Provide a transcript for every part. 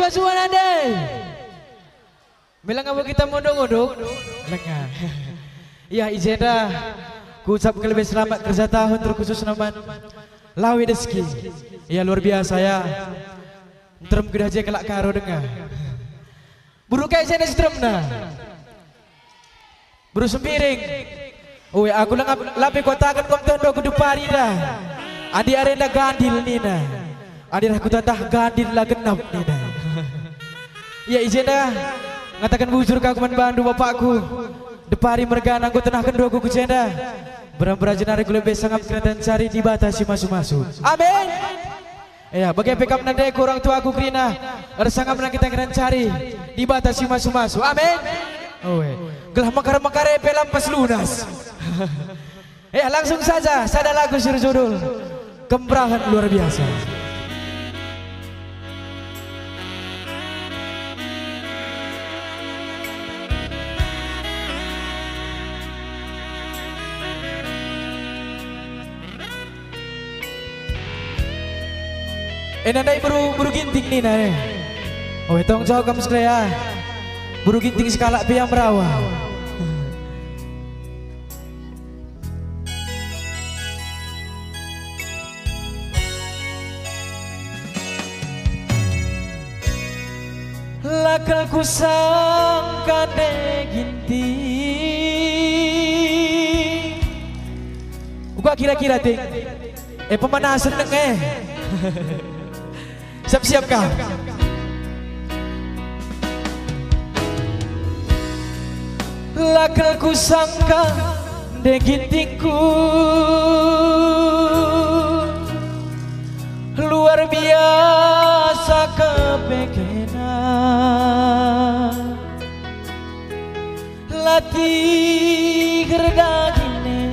Masuan ande. Bilang apa kita mondok-mondok? Lengah. Ya ijeda. Ku ucapkan lebih selamat kerja tahun terkhusus nama Lawi Deski. Ya luar biasa ya. Terem kuda aja kelak karo dengar. Buru kayak saya strem nah. Buru sempiring. Oh ya aku lapi kota akan konten do kudu pari dah. Adi arenda gandil nina. Adi aku tatah gandil lah genap nina. Ya ijeda ngatakan bujur kaguman bandu bapakku. Depari mergana aku tenah kendoku kucenda. Beram-beram jenari ku lebih sangat kena cari dibatasi masuk-masuk. Amin. Ya, bagi pekap nandai orang tua aku krina. Sangat menang kita kena cari dibatasi masuk-masuk. Amin. Oh, gelah makar-makar pelam pas lunas. Ya, langsung saja sada lagu judul Kembrahan Luar Biasa. Nandai buru ginting nih nah. Oh tong jauh kamu sekalian. Buru ginting skala piang merawa. Lakal ku sangka de ginting. Gua kira-kira ting. Pemanasan neng Siap-siap kah? Lakal ku sangka de gintingku luar biasa kepekena latih gerdagine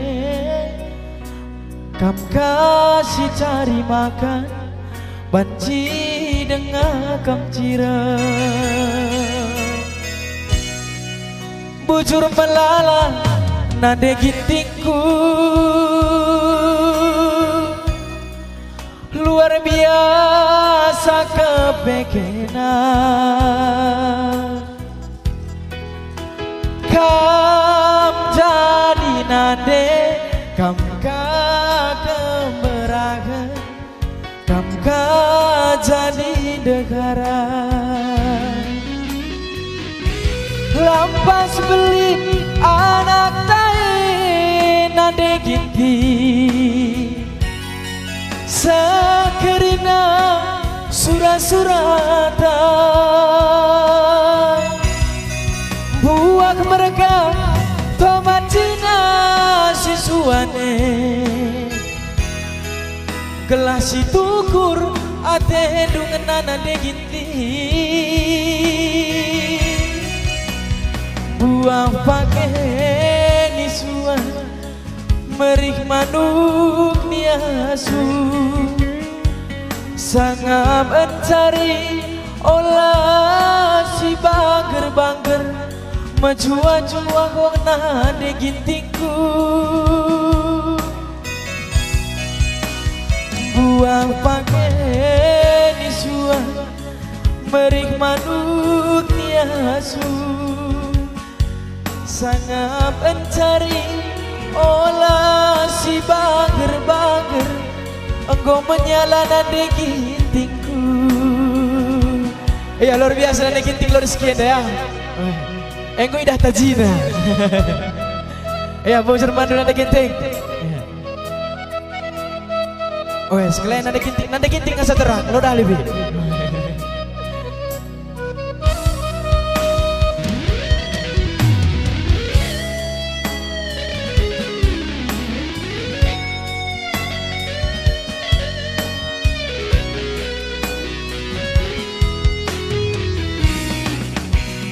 kam kasih cari makan banci dengan kamcira bujur melala nade gintingku luar biasa kepekena kam jadi nade kam kemberagan kam jadi negara lampas beli anak tai nade ginti sakerina surat-suratan buak mereka tomat cina siswane gelas tukur ate dungan nade ginti buah pakai nisuan merih manuk niasu sangam encari olah si bangger-bangger majua-jua kok nade gintingku buang pakai nisuan merih manuk niasu sangat mencari olah si bager-bager engkau menyala nade gintingku. Ya luar biasa nade ginting luar sekian ya. Engkau idah tajina. Ya bocor mandu nade ginting. Oh sekalian nade ginting asa terang lo dah lebih.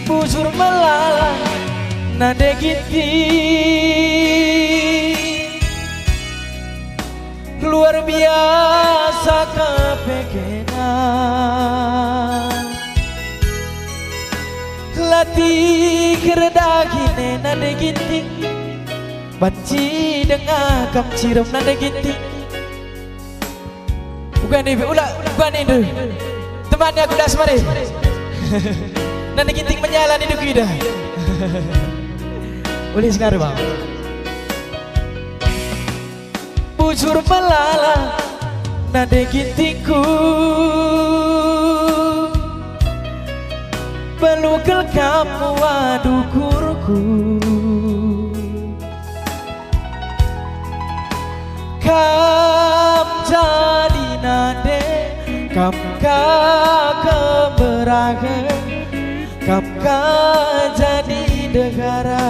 Bujur melala nade ginting luar biasa kepekena latih gerdagine nade ginting banci dengan kam cirum nade ginting bukan ini ulah bukan ini temannya aku dah semari. Nanti ginting menyala di duku dah. Boleh sekarang bang. Bujur melala nade gintingku, pelukal kamu adukurku. Kam jadi nade, kam keberahan, kam jadi negara.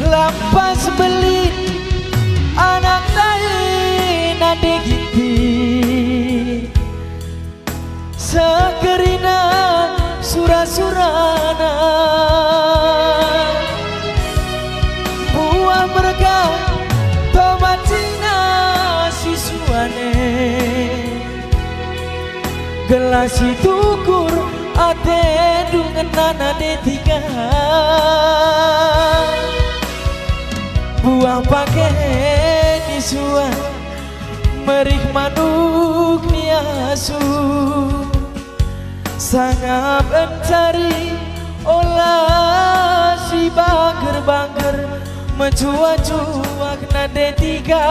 Lampas belit anak dari nade ginti, sekerina surah-surana buah mereka tomatina siswane gelas tukur ate dengan nana detiga buah pakai disuan merih manuk niasu sangat mencari olah si bangger-bangger mencuak-cuak nade tiga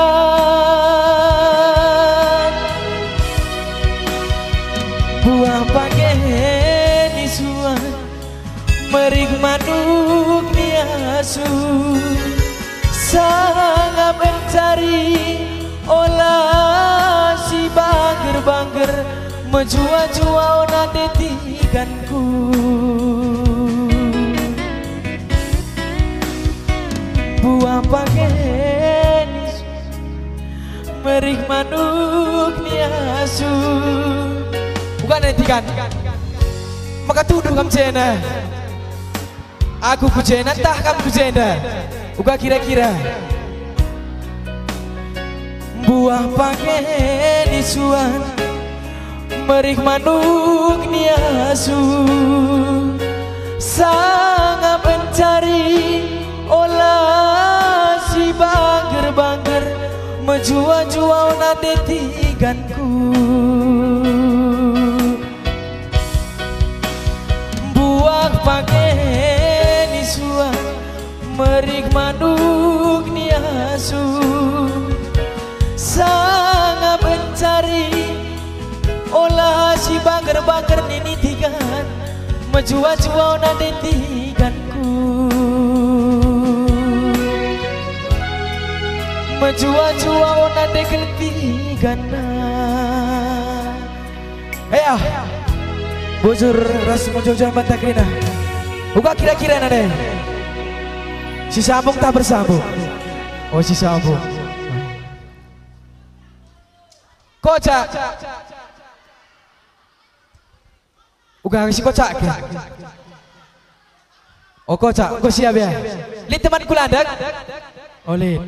buah pakai disuan merih manuk niasu sangat mencari olah si bangger-bangger menjua-jua nade tiganku. Buah pakai merih manuk niasu bukan nade tigan maka tuduh kamu cena aku kujena tah kamu kujena uga kira-kira buah pakai disuan merih manuk niasu sangat mencari olah si bangger-bangger menjua-jua nade tiganku. Buah pakai disuan merih manuk niasu sangat mencari olah si bangger-bangger nini tigan menjua-jua nade tiganku menjua-jua nade ketigana. Bujur ras menjauh bantakrina buka kira-kira nade si sambung tak bersambung. Oh si sambung kocak uga si kocak ke? Oh kocak kau siap ya li teman kulandak oleh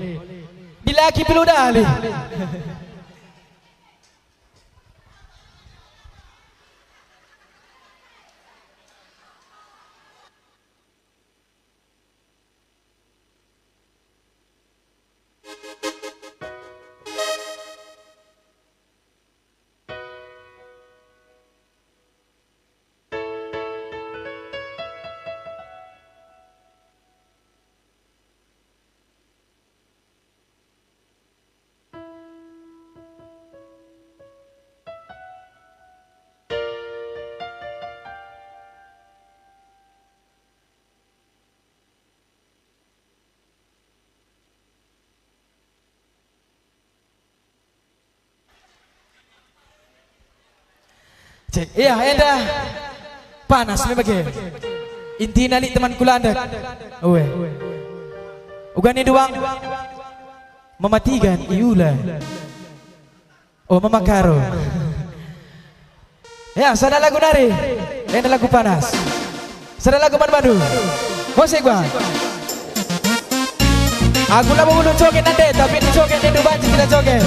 dilaki perlu dah li cek. Iya, enda panas memang inti nali teman kulandak. Owe. Ugan ini doang mematikan iula. Oh memakaro. Ya, sada lagu nari. Enda lagu panas. Sada lagu Bandu. Musik gua. Aku lah mau joget nanti, tapi ini joget ini banci kita joget.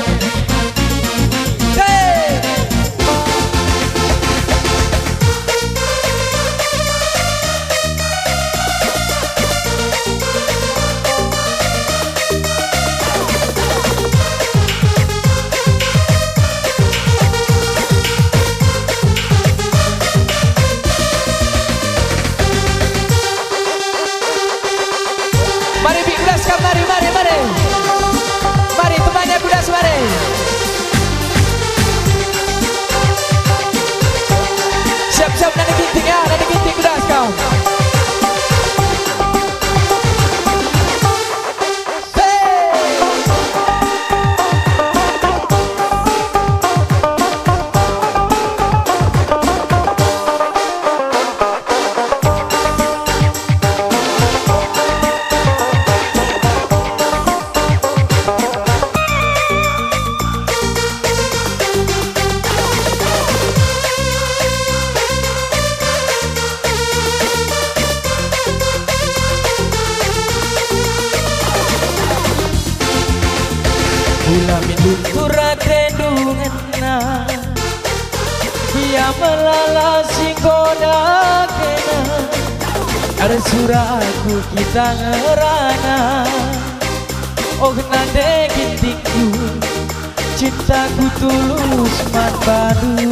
Dia melalasi koda kena ada suraku kita ngerana. Oh nade gintingku cintaku tulus man padu.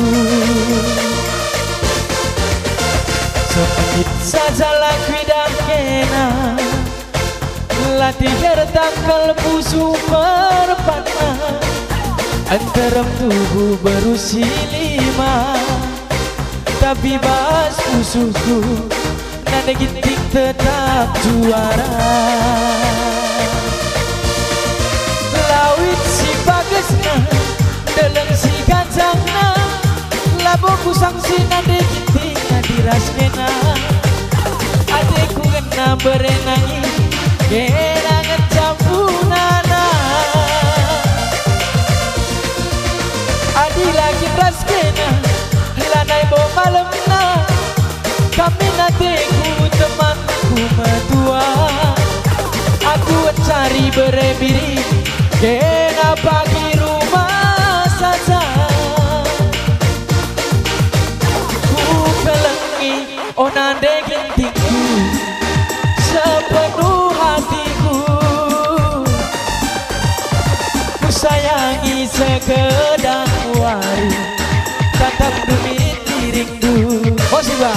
Semenit saja laku dan kena latih gertak kalbu superpana. Antara tubuh berusi 5 tapi bas musuhku nade ginting tetap juara. Lawit si bagesna dalam si gajangna laboku sangsi nade ginting dirasmena. Adekku kena berenangi gerangan campunana. Adi lagi raskena lanai bo malamna. Kami nantiku temanku medua. Aku cari berebiri kena pagi rumah saja. Ku pelengi onande gintingku sepenuh hatiku. Ku sayangi sekedar wari tatap demi diriku. Oh siapa?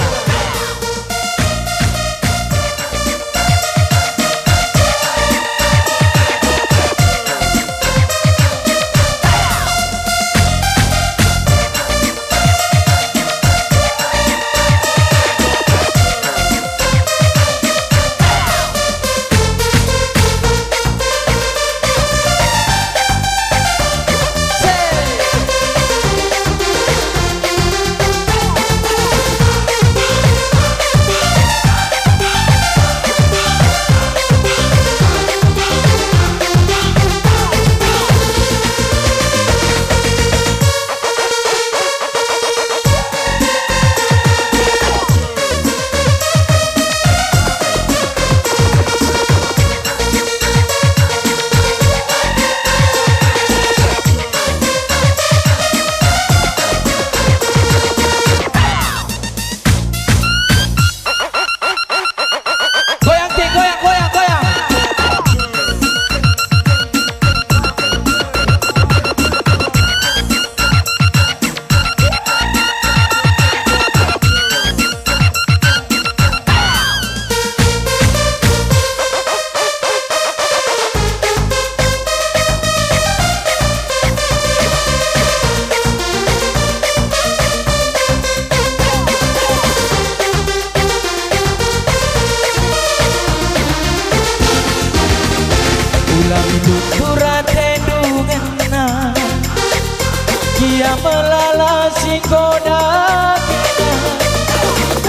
Dia melalasi koda kita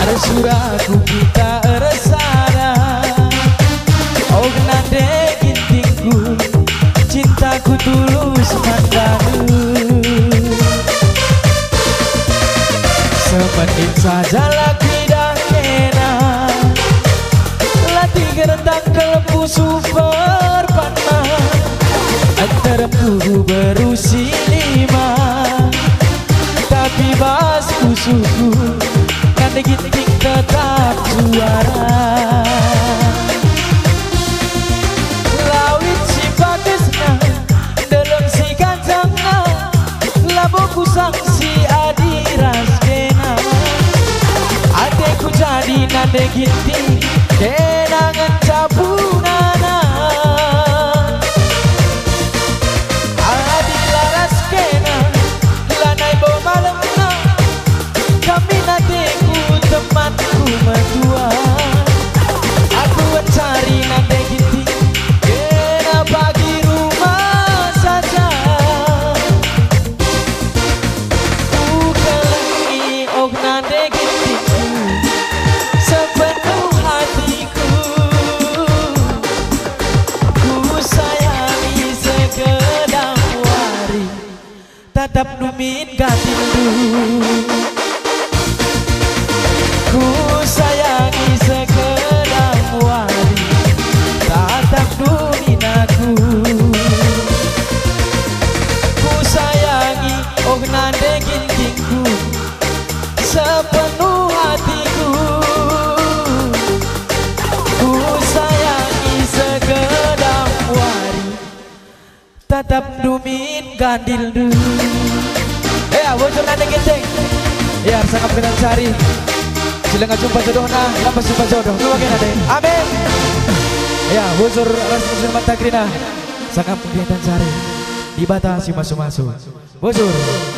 ada suraku kita resara. Oh nade gintingku cintaku tulus mandanu. Semenit saja lagi dah kena latih gertak kalbu super panah. Antara tubuh berusi 5 tapi bas musuhku nade ginting tetap juara. Lawit si bagesna dalam si gajangna laboku sangsi adi raskena. Adekku jadi nade ginting kenangan cabunana. Adi laras kena lanai bo malamna. Kami nantiku temanku medua. Aku cari nade ginting kena pagi rumah saja. Ku kelengi oh nade gintingku sepenuh hatiku. Ku sayangi sekedar wari tatap numin gatindu. Ku sayangi sekedar wari tatap numin aku. Ku sayangi oh nade gintingku gandil dulu. Ya bocor nade genteng. Ya sangat pengen cari. Sila nga jumpa jodoh na, lampas jumpa jodoh. Luwagin natin. Amin. Ya bocor ras musuh mata grina. Sangat pengen cari. Di bata si masu-masu. Bocor.